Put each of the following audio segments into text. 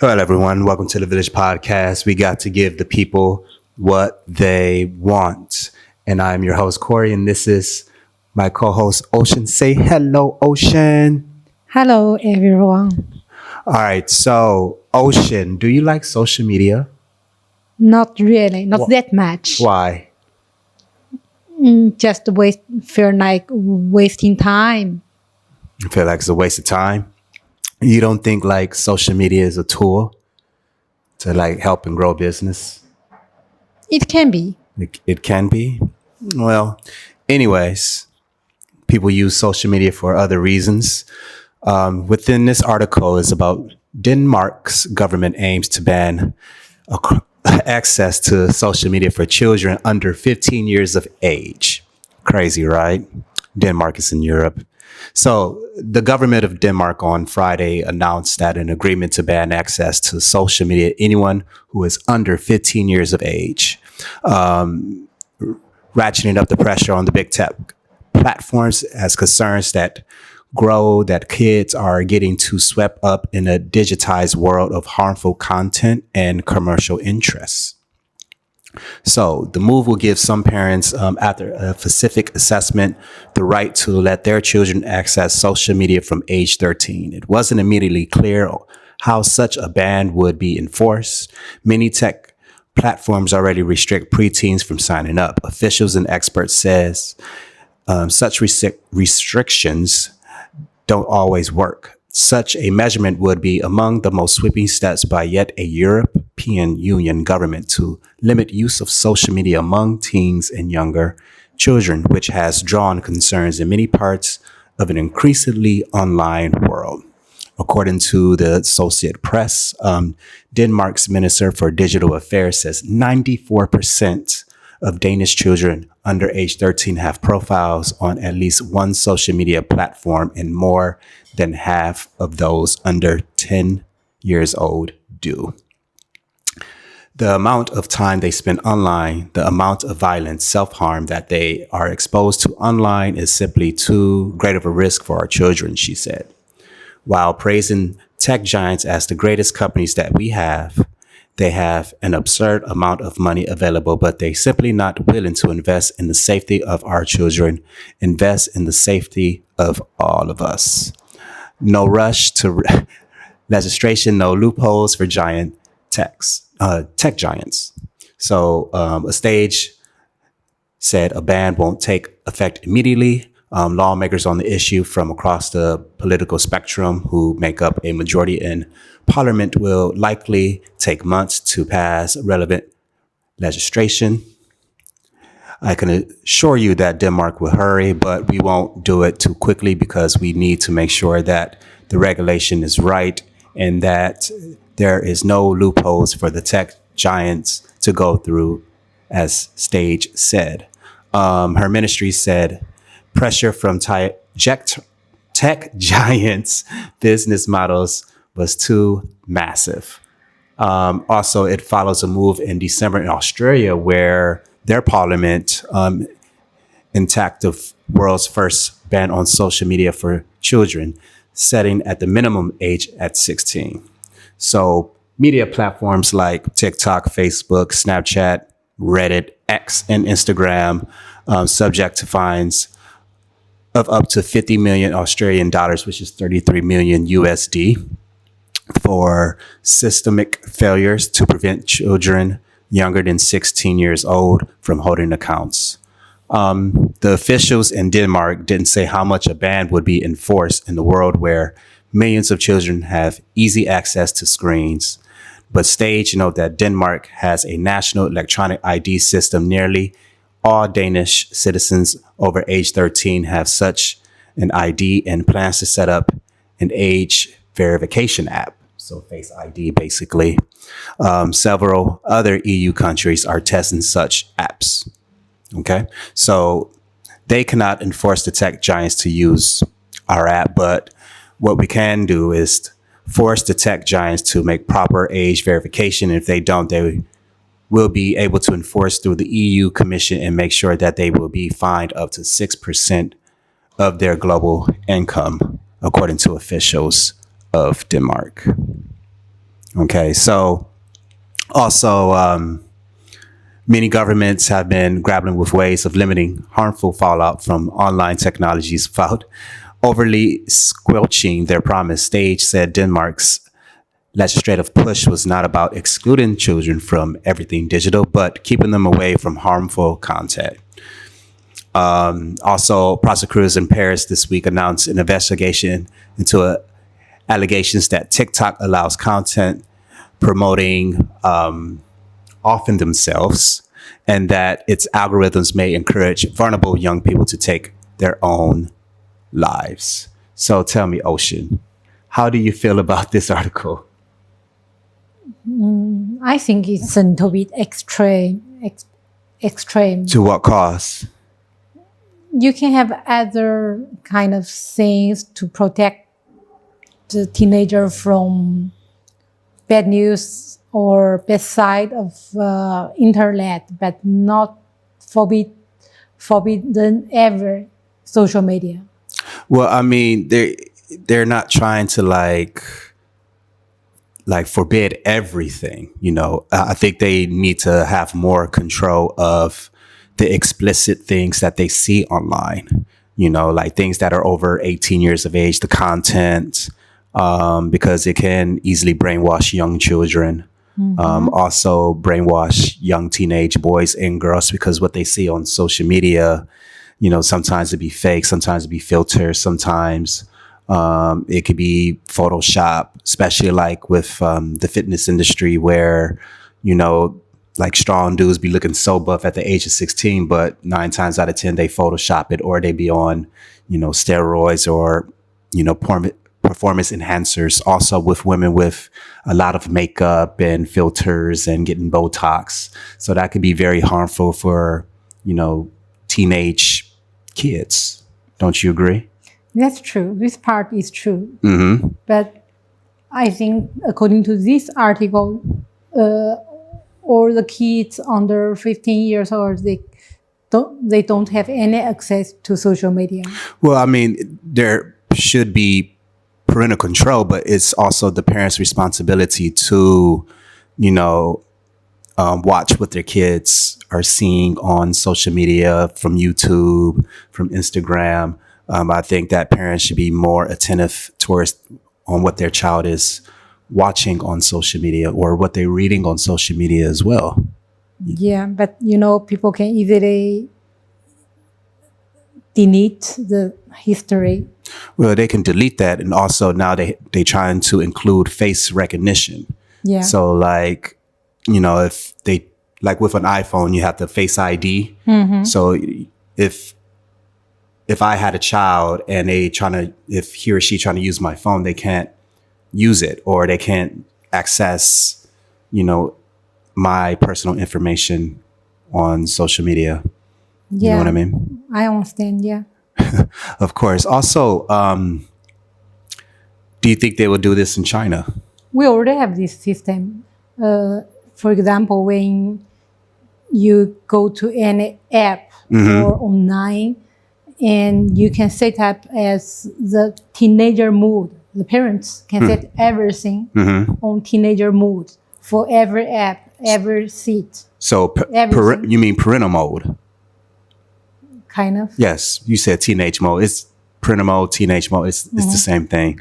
Hello, everyone. Welcome to the Village Podcast. We got to give the people what they want. And I'm your host, Corey, and this is my co host, Ocean. Say hello, Ocean. Hello, everyone. All right. So, Ocean, do you like social media? Not really, not Wh- that much. Why? Just feel like wasting time. I feel like it's a waste of time. You don't think like social media is a tool to like help and grow business? It can be. It can be. Well, anyways, people use social media for other reasons. Within this article is about Denmark's government aims to ban access to social media for children under 15 years of age. Crazy, right? Denmark is in Europe. So the government of Denmark on Friday announced that an agreement to ban access to social media anyone who is under 15 years of age, ratcheting up the pressure on the big tech platforms as concerns that grow that kids are getting too swept up in a digitized world of harmful content and commercial interests. So the move will give some parents, after a specific assessment, the right to let their children access social media from age 13. It wasn't immediately clear how such a ban would be enforced. Many tech platforms already restrict preteens from signing up. Officials and experts says such restrictions don't always work. Such a measurement would be among the most sweeping steps by yet a European Union government to limit use of social media among teens and younger children, which has drawn concerns in many parts of an increasingly online world. According to the Associated Press, Denmark's Minister for Digital Affairs says 94% of Danish children under age 13 have profiles on at least one social media platform, and more than half of those under 10 years old do. The amount of time they spend online, the amount of violence, self-harm that they are exposed to online is simply too great of a risk for our children, she said. While praising tech giants as the greatest companies that we have, they have an absurd amount of money available, but they simply not willing to invest in the safety of our children, invest in the safety of all of us. No rush to legislation, no loopholes for tech giants. So a stage said a ban won't take effect immediately. Lawmakers on the issue from across the political spectrum who make up a majority in Parliament will likely take months to pass relevant legislation. I can assure you that Denmark will hurry, but we won't do it too quickly because we need to make sure that the regulation is right and that there is no loopholes for the tech giants to go through, as Stage said. Her ministry said pressure from tech giants' business models was too massive. Also, it follows a move in December in Australia where their parliament enacted the world's first ban on social media for children, setting at the minimum age at 16. So media platforms like TikTok, Facebook, Snapchat, Reddit, X, and Instagram subject to fines of up to 50 million Australian dollars, which is 33 million USD, for systemic failures to prevent children younger than 16 years old from holding accounts. The officials in Denmark didn't say how much a ban would be enforced in the world where millions of children have easy access to screens. But Stage note that Denmark has a national electronic ID system. Nearly all Danish citizens over age 13 have such an ID and plans to set up an age verification app. So Face ID, basically. Several other EU countries are testing such apps. Okay. So they cannot enforce the tech giants to use our app, but what we can do is force the tech giants to make proper age verification. If they don't, they will be able to enforce through the EU Commission and make sure that they will be fined up to 6% of their global income, according to officials of Denmark. Okay, so also, many governments have been grappling with ways of limiting harmful fallout from online technologies without overly squelching their promise. Stage said Denmark's legislative push was not about excluding children from everything digital, but keeping them away from harmful content. Also, prosecutors in Paris this week announced an investigation into allegations that TikTok allows content promoting often themselves, and that its algorithms may encourage vulnerable young people to take their own lives. So tell me, Ocean, how do you feel about this article? I think it's a little bit extreme. Extreme. To what cause? You can have other kind of things to protect the teenager from bad news or bad side of internet, but not forbidden ever social media. Well, I mean, they're not trying to like forbid everything, you know. I think they need to have more control of the explicit things that they see online, you know, like things that are over 18 years of age, the content, because it can easily brainwash young children. Also brainwash young teenage boys and girls because what they see on social media, you know, sometimes it be fake, sometimes it be filters, sometimes it could be Photoshop, especially like with the fitness industry where, you know, like strong dudes be looking so buff at the age of 16, but 9 times out of 10, they Photoshop it, or they be on, you know, steroids or, you know, performance enhancers. Also with women with a lot of makeup and filters and getting Botox. So that could be very harmful for, you know, teenage kids. Don't you agree? That's true. This part is true. Mm-hmm. But I think according to this article, all the kids under 15 years old, they don't have any access to social media. Well, I mean, there should be parental control, but it's also the parents' responsibility to, you know, watch what their kids are seeing on social media, from YouTube, from Instagram. I think that parents should be more attentive towards on what their child is watching on social media or what they're reading on social media as well. Yeah, but you know, people can easily delete the history. Well, they can delete that, and also now they trying to include face recognition. Yeah. So like, you know, if they like with an iPhone, you have the Face ID. Mm-hmm. So if I had a child and if he or she trying to use my phone, they can't use it, or they can't access, you know, my personal information on social media. You know what I mean? I understand. Yeah. Of course. Also, do you think they will do this in China? We already have this system. For example, when you go to any app or online, and you can set up as the teenager mode. The parents can set everything on teenager mode for every app, every seat. So you mean parental mode? Kind of. Yes, you said teenage mode. It's parental mode, teenage mode. It's the same thing.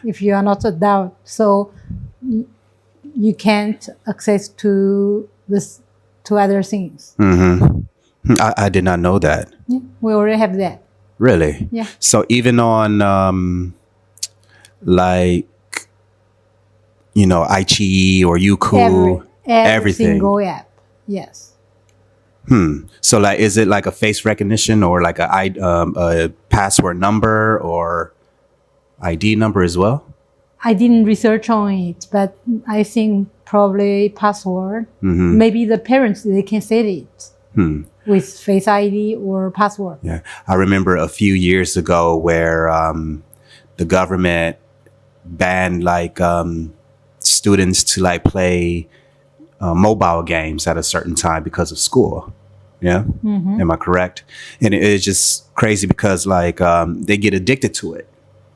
If you are not adult, so you can't access to other things. I did not know that. Yeah, we already have that. Really? Yeah. So even on like, you know, iQIYI or Youku, every single app. Yes. So like, is it like a face recognition or like a password number or ID number as well? I didn't research on it, but I think probably password. Maybe the parents, they can set it with Face ID or password. Yeah, I remember a few years ago where the government banned like students to like play mobile games at a certain time because of school. Yeah. Am I correct? And it's just crazy because like they get addicted to it.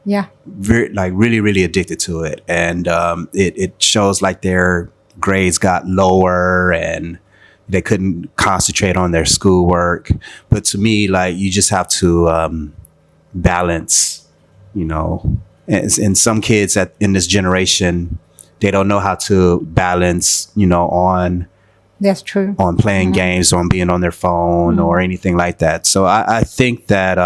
Yeah. like really, really addicted to it. And it shows like their grades got lower and they couldn't concentrate on their schoolwork. But to me, like, you just have to balance, you know, and some kids in this generation, they don't know how to balance, you know, That's true. on playing games, on being on their phone or anything like that. So I think that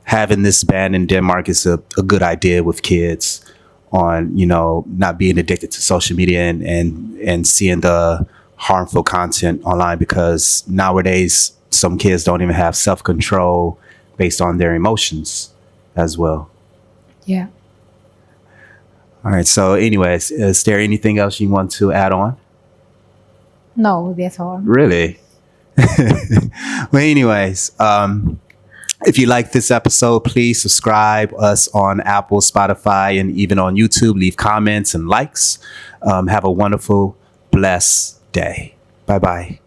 having this ban in Denmark is a good idea with kids on, you know, not being addicted to social media and seeing the harmful content online, because nowadays some kids don't even have self-control based on their emotions as well. Yeah. All right. So anyways, is there anything else you want to add on? No, that's all. Really? Well, anyways, if you like this episode, please subscribe us on Apple, Spotify, and even on YouTube. Leave comments and likes. Have a wonderful, blessed day. Bye-bye.